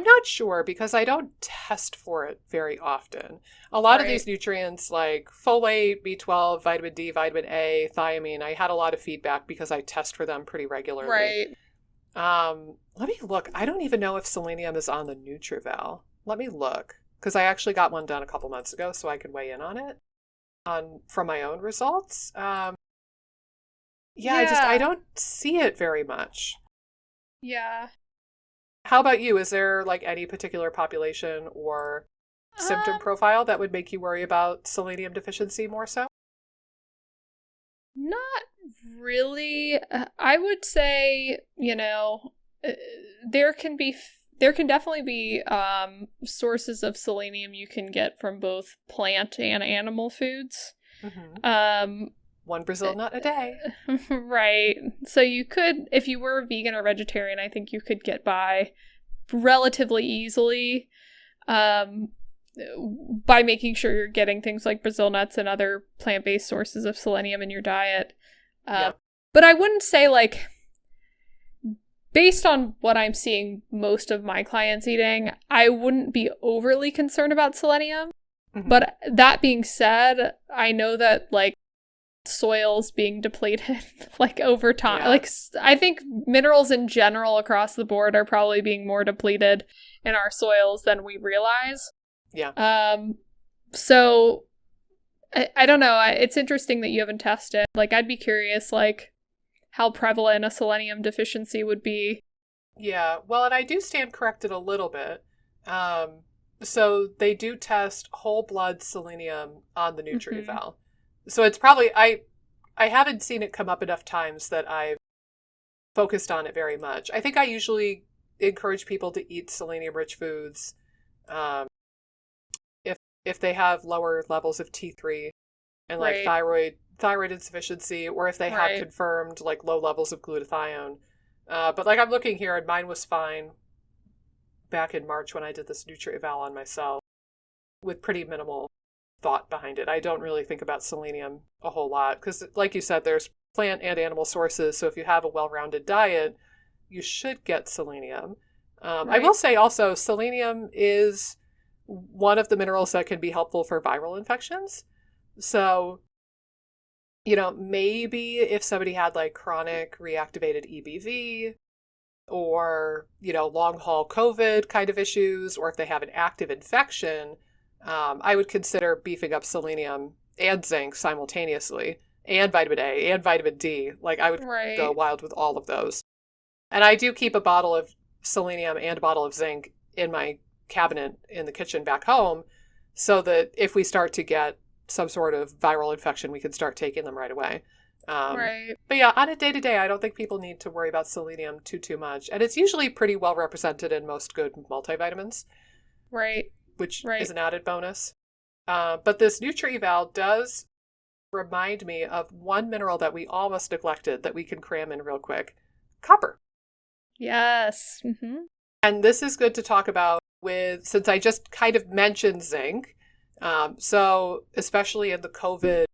not sure because I don't test for it very often. A lot of these nutrients like folate, B12, vitamin D, vitamin A, thiamine, I had a lot of feedback because I test for them pretty regularly. Right. Let me look. I don't even know if selenium is on the NutriVal. Let me look because I actually got one done a couple months ago so I could weigh in on it from my own results. I don't see it very much. Yeah. How about you? Is there like any particular population or symptom profile that would make you worry about selenium deficiency more so? Not really. I would say, there can definitely be sources of selenium you can get from both plant and animal foods. Mm-hmm. One Brazil nut a day. Right. So you could, if you were vegan or vegetarian, I think you could get by relatively easily by making sure you're getting things like Brazil nuts and other plant-based sources of selenium in your diet. But I wouldn't say, like, based on what I'm seeing most of my clients eating, I wouldn't be overly concerned about selenium. Mm-hmm. But that being said, I know that, like, soils being depleted like over time, like I think minerals in general across the board are probably being more depleted in our soils than we realize. So I don't know, it's interesting that you haven't tested. Like, I'd be curious, like, how prevalent a selenium deficiency would be. Well, and I do stand corrected a little bit. So they do test whole blood selenium on the NutriVal. Mm-hmm. So it's probably, I haven't seen it come up enough times that I've focused on it very much. I think I usually encourage people to eat selenium-rich foods if they have lower levels of T3 and like thyroid insufficiency, or if they have confirmed like low levels of glutathione. But like I'm looking here and mine was fine back in March when I did this NutriVal on myself with pretty minimal thought behind it. I don't really think about selenium a whole lot because, like you said, there's plant and animal sources. So if you have a well-rounded diet, you should get selenium. I will say also, selenium is one of the minerals that can be helpful for viral infections. So, maybe if somebody had like chronic reactivated EBV or, long haul COVID kind of issues, or if they have an active infection, I would consider beefing up selenium and zinc simultaneously, and vitamin A and vitamin D. Like, I would go wild with all of those. And I do keep a bottle of selenium and a bottle of zinc in my cabinet in the kitchen back home so that if we start to get some sort of viral infection, we can start taking them right away. But yeah, on a day-to-day, I don't think people need to worry about selenium too much. And it's usually pretty well represented in most good multivitamins. Which is an added bonus. But this NutriVal does remind me of one mineral that we almost neglected that we can cram in real quick. Copper. Yes. Mm-hmm. And this is good to talk about since I just kind of mentioned zinc. So especially in the COVID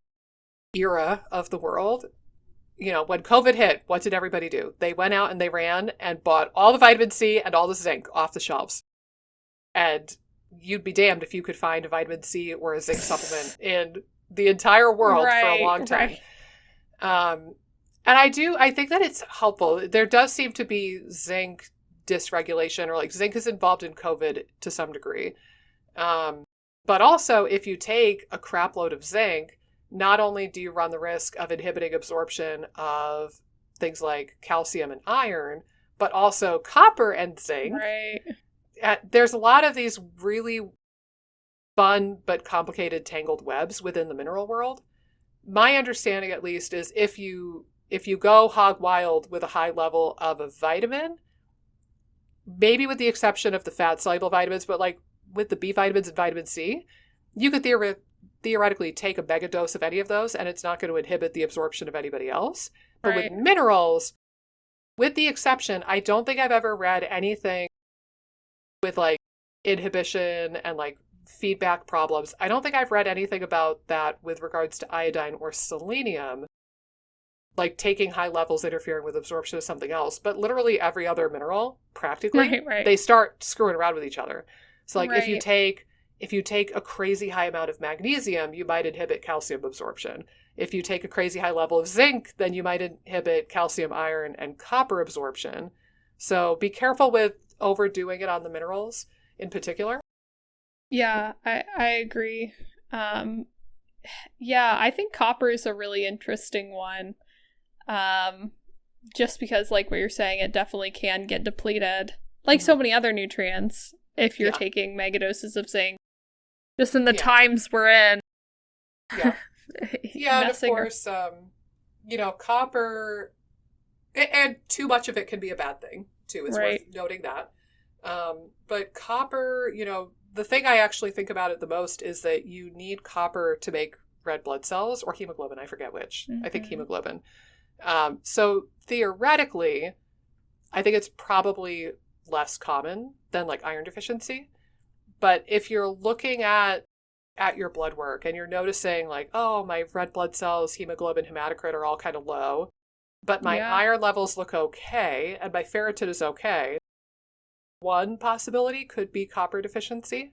era of the world, when COVID hit, what did everybody do? They went out and they ran and bought all the vitamin C and all the zinc off the shelves. And you'd be damned if you could find a vitamin C or a zinc supplement in the entire world for a long time. And I think that it's helpful. There does seem to be zinc dysregulation, or like zinc is involved in COVID to some degree. But also, if you take a crap load of zinc, not only do you run the risk of inhibiting absorption of things like calcium and iron, but also copper and zinc. Right. There's a lot of these really fun but complicated tangled webs within the mineral world. My understanding, at least, is if you go hog wild with a high level of a vitamin, maybe with the exception of the fat-soluble vitamins, but like with the B vitamins and vitamin C, you could theoretically take a mega dose of any of those and it's not going to inhibit the absorption of anybody else. But with minerals, with the exception, I don't think I've ever read anything with like inhibition and like feedback problems. I don't think I've read anything about that with regards to iodine or selenium, like taking high levels interfering with absorption of something else. But literally every other mineral, practically, they start screwing around with each other. So like if you take a crazy high amount of magnesium, you might inhibit calcium absorption. If you take a crazy high level of zinc, then you might inhibit calcium, iron, and copper absorption. So be careful with overdoing it on the minerals in particular. Yeah, I agree. Yeah, I think copper is a really interesting one. Just because, like what you're saying, it definitely can get depleted. Like so many other nutrients, if you're taking megadoses of zinc. Just in the times we're in. Yeah. Yeah, and of course, copper, and too much of it can be a bad thing, too. It's worth noting that. But copper, the thing I actually think about it the most is that you need copper to make red blood cells, or hemoglobin, I forget which. I think hemoglobin. So theoretically, I think it's probably less common than like iron deficiency. But if you're looking at your blood work and you're noticing like, oh, my red blood cells, hemoglobin, hematocrit are all kind of low, but my iron levels look okay and my ferritin is okay, one possibility could be copper deficiency.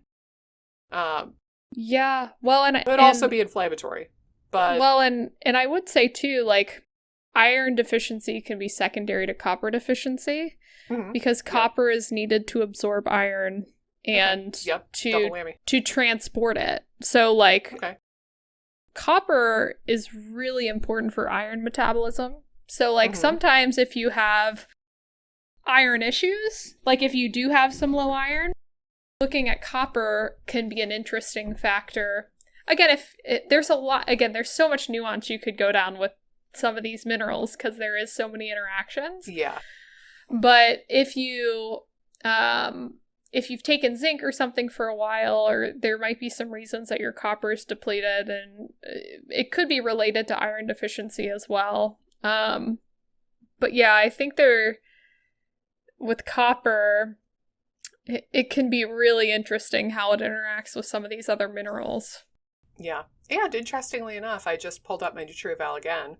Yeah, well, and it could also be inflammatory. But well, and I would say too, like iron deficiency can be secondary to copper deficiency because copper is needed to absorb iron and to transport it. So like copper is really important for iron metabolism. So like sometimes if you have iron issues, like if you do have some low iron, looking at copper can be an interesting factor. Again, there's so much nuance you could go down with some of these minerals because there is so many interactions. Yeah. But if you've taken zinc or something for a while, or there might be some reasons that your copper is depleted, and it could be related to iron deficiency as well. But yeah, I think with copper, it can be really interesting how it interacts with some of these other minerals. Yeah. And interestingly enough, I just pulled up my NutriEval again.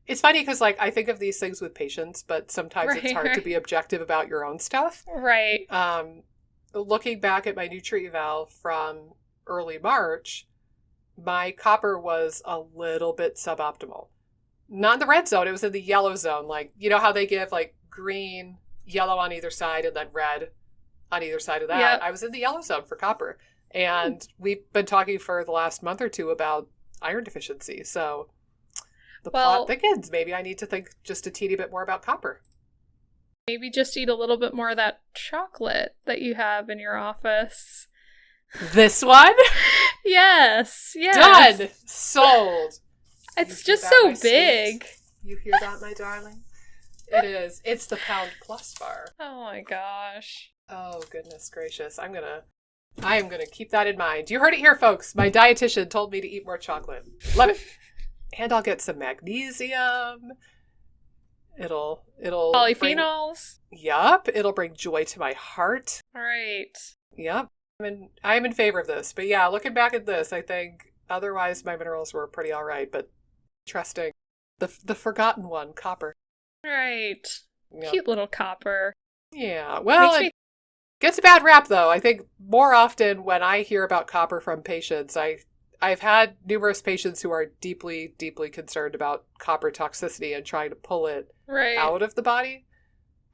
It's funny because, like, I think of these things with patients, but sometimes it's hard to be objective about your own stuff. Right. Looking back at my NutriEval from early March, my copper was a little bit suboptimal. Not in the red zone, it was in the yellow zone. Like, you know how they give, like, green, yellow on either side, and then red on either side of that? Yep. I was in the yellow zone for copper. And we've been talking for the last month or two about iron deficiency, so the plot thickens. Maybe I need to think just a teeny bit more about copper. Maybe just eat a little bit more of that chocolate that you have in your office. This one? Yes. Done. Sold. It's just so big. Sweet. You hear that, my darling? It is. It's the Pound Plus bar. Oh my gosh. Oh, goodness gracious. I am going to keep that in mind. You heard it here, folks. My dietitian told me to eat more chocolate. Love it. And I'll get some magnesium. It'll polyphenols. Yup, it'll bring joy to my heart. All right. Yep. I'm in favor of this. But yeah, looking back at this, I think otherwise my minerals were pretty all right, but trusting the forgotten one, copper. Right. Yep. Cute little copper. Yeah. Well, it gets a bad rap though. I think more often when I hear about copper from patients, I've had numerous patients who are deeply, deeply concerned about copper toxicity and trying to pull it out of the body.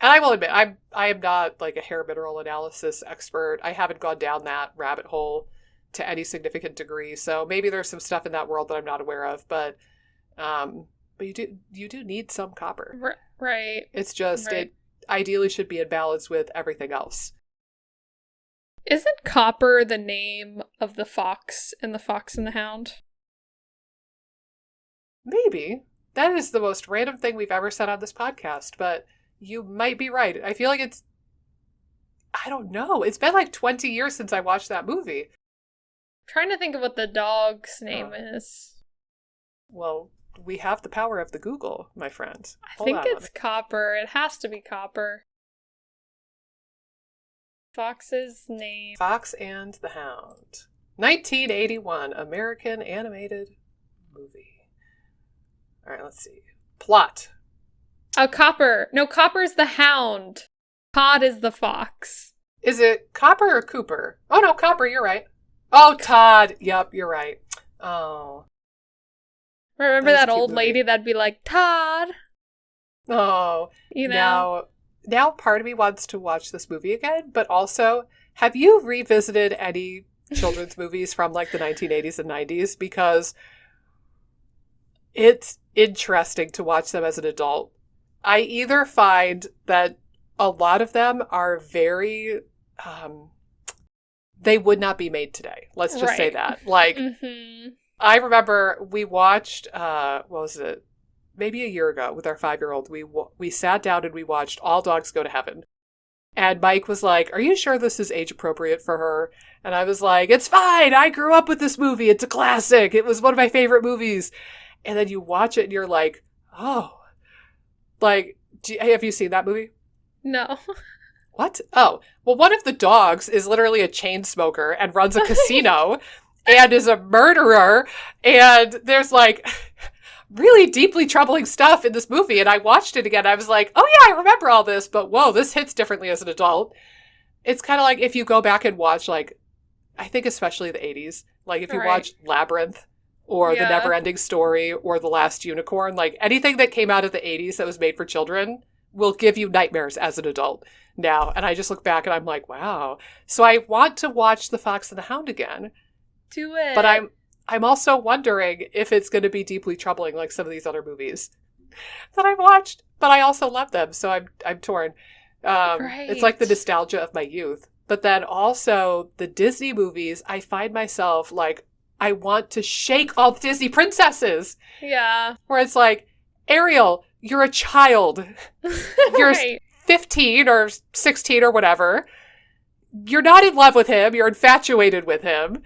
And I will admit, I am not like a hair mineral analysis expert. I haven't gone down that rabbit hole to any significant degree. So maybe there's some stuff in that world that I'm not aware of, but you do need some copper. Right. It's just it ideally should be in balance with everything else. Isn't Copper the name of the fox in The Fox and the Hound? Maybe. That is the most random thing we've ever said on this podcast, but you might be right. I feel like I don't know. It's been like 20 years since I watched that movie. I'm trying to think of what the dog's name is. Well, we have the power of the Google, my friend. I think it's Copper. It has to be Copper. Fox's name. Fox and the Hound. 1981 American animated movie. All right, let's see. Plot. Oh, Copper. No, Copper's the hound. Todd is the fox. Is it Copper or Cooper? Oh, no, Copper, you're right. Oh, Todd. Yep, you're right. Oh. Remember that old lady that'd be like, Todd? Oh. You know? Now part of me wants to watch this movie again, but also, have you revisited any children's movies from like the 1980s and 90s? Because it's interesting to watch them as an adult. I either find that a lot of them are very, they would not be made today. Let's just say that. Like, I remember we watched, what was it? Maybe a year ago with our 5-year-old, we sat down and we watched All Dogs Go to Heaven. And Mike was like, "Are you sure this is age appropriate for her?" And I was like, "It's fine. I grew up with this movie. It's a classic. It was one of my favorite movies." And then you watch it and you're like, oh. Like, have you seen that movie? No. What? Oh. Well, one of the dogs is literally a chain smoker and runs a casino and is a murderer. And there's like really deeply troubling stuff in this movie. And I watched it again. I was like, oh yeah, I remember all this, but whoa, this hits differently as an adult. It's kind of like if you go back and watch, like, I think especially the 80s, like if you watch Labyrinth or The Never-Ending Story or The Last Unicorn, like anything that came out of the 80s that was made for children will give you nightmares as an adult now. And I just look back and I'm like, wow. So I want to watch The Fox and the Hound again. Do it. But I'm also wondering if it's going to be deeply troubling like some of these other movies that I've watched, but I also love them, so I'm torn. It's like the nostalgia of my youth. But then also the Disney movies, I find myself like, I want to shake all the Disney princesses. Yeah. Where it's like, Ariel, you're a child. You're 15 or 16 or whatever. You're not in love with him. You're infatuated with him.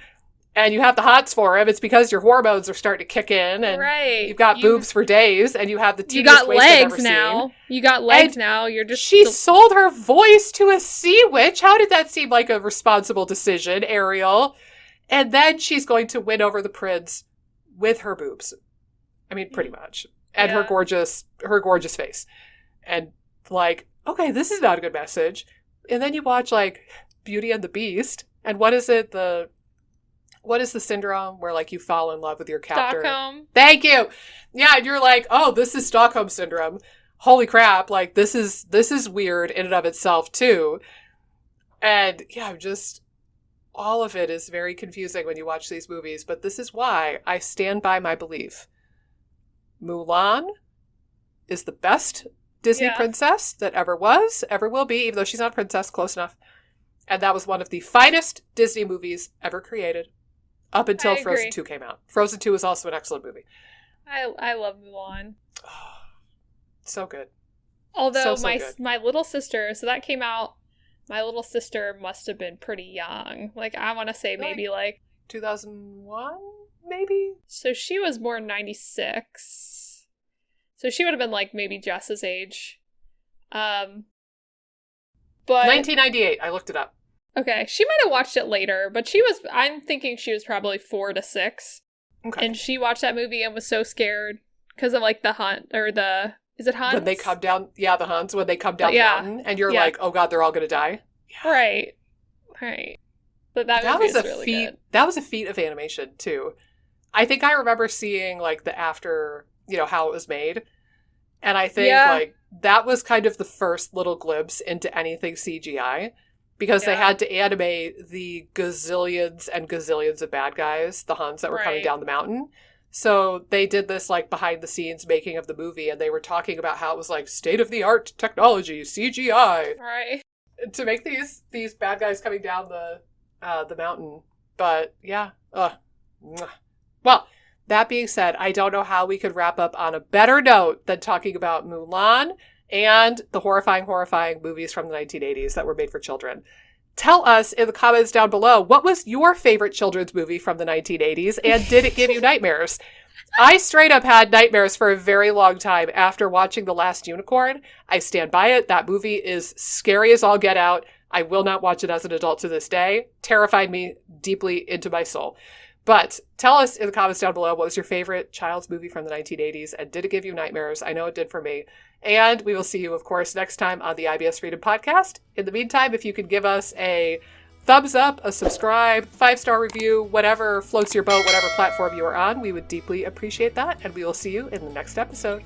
And you have the hots for him. It's because your hormones are starting to kick in, and you've got boobs for days, and you have the teeniest waist I've ever seen. You got legs now. You're just she sold her voice to a sea witch. How did that seem like a responsible decision, Ariel? And then she's going to win over the prince with her boobs. I mean, pretty much, and her gorgeous face, and like, okay, this is not a good message. And then you watch like Beauty and the Beast, and what is it? What is the syndrome where, like, you fall in love with your captor? Stockholm. Thank you. Yeah, and you're like, oh, this is Stockholm Syndrome. Holy crap. Like, this is weird in and of itself, too. And, yeah, just all of it is very confusing when you watch these movies. But this is why I stand by my belief. Mulan is the best Disney princess that ever was, ever will be, even though she's not a princess, close enough. And that was one of the finest Disney movies ever created. Up until Frozen 2 came out. Frozen 2 is also an excellent movie. I love Mulan. Oh, so good. Although so good. My little sister, so that came out, my little sister must have been pretty young. Like, I want to say maybe like 2001, maybe? So she was born 96. So she would have been like maybe Jess's age. But 1998. I looked it up. Okay, she might have watched it later, but I'm thinking she was probably 4 to 6. Okay. And she watched that movie and was so scared because of like the hunt, or is it Huns? When they come down, the Huns, when they come down the mountain, and you're like, oh god, they're all gonna die. Yeah. Right. But that movie was is a really feat. good. That was a feat of animation too. I think I remember seeing like the after, how it was made. And I think like that was kind of the first little glimpse into anything CGI, because they had to animate the gazillions and gazillions of bad guys, the Huns that were coming down the mountain. So they did this like behind the scenes making of the movie, and they were talking about how it was like state of the art technology, CGI, right, to make these bad guys coming down the mountain. But yeah, well, that being said, I don't know how we could wrap up on a better note than talking about Mulan and the horrifying movies from the 1980s that were made for children. Tell us in the comments down below, what was your favorite children's movie from the 1980s, and did it give you nightmares? I straight up had nightmares for a very long time after watching The Last Unicorn. I stand by it. That movie is scary as all get out. I will not watch it as an adult to this day. Terrified me deeply into my soul. But tell us in the comments down below, what was your favorite child's movie from the 1980s, and did it give you nightmares? I know it did for me. And we will see you, of course, next time on the IBS Freedom Podcast. In the meantime, if you could give us a thumbs up, a subscribe, 5-star review, whatever floats your boat, whatever platform you are on, we would deeply appreciate that. And we will see you in the next episode.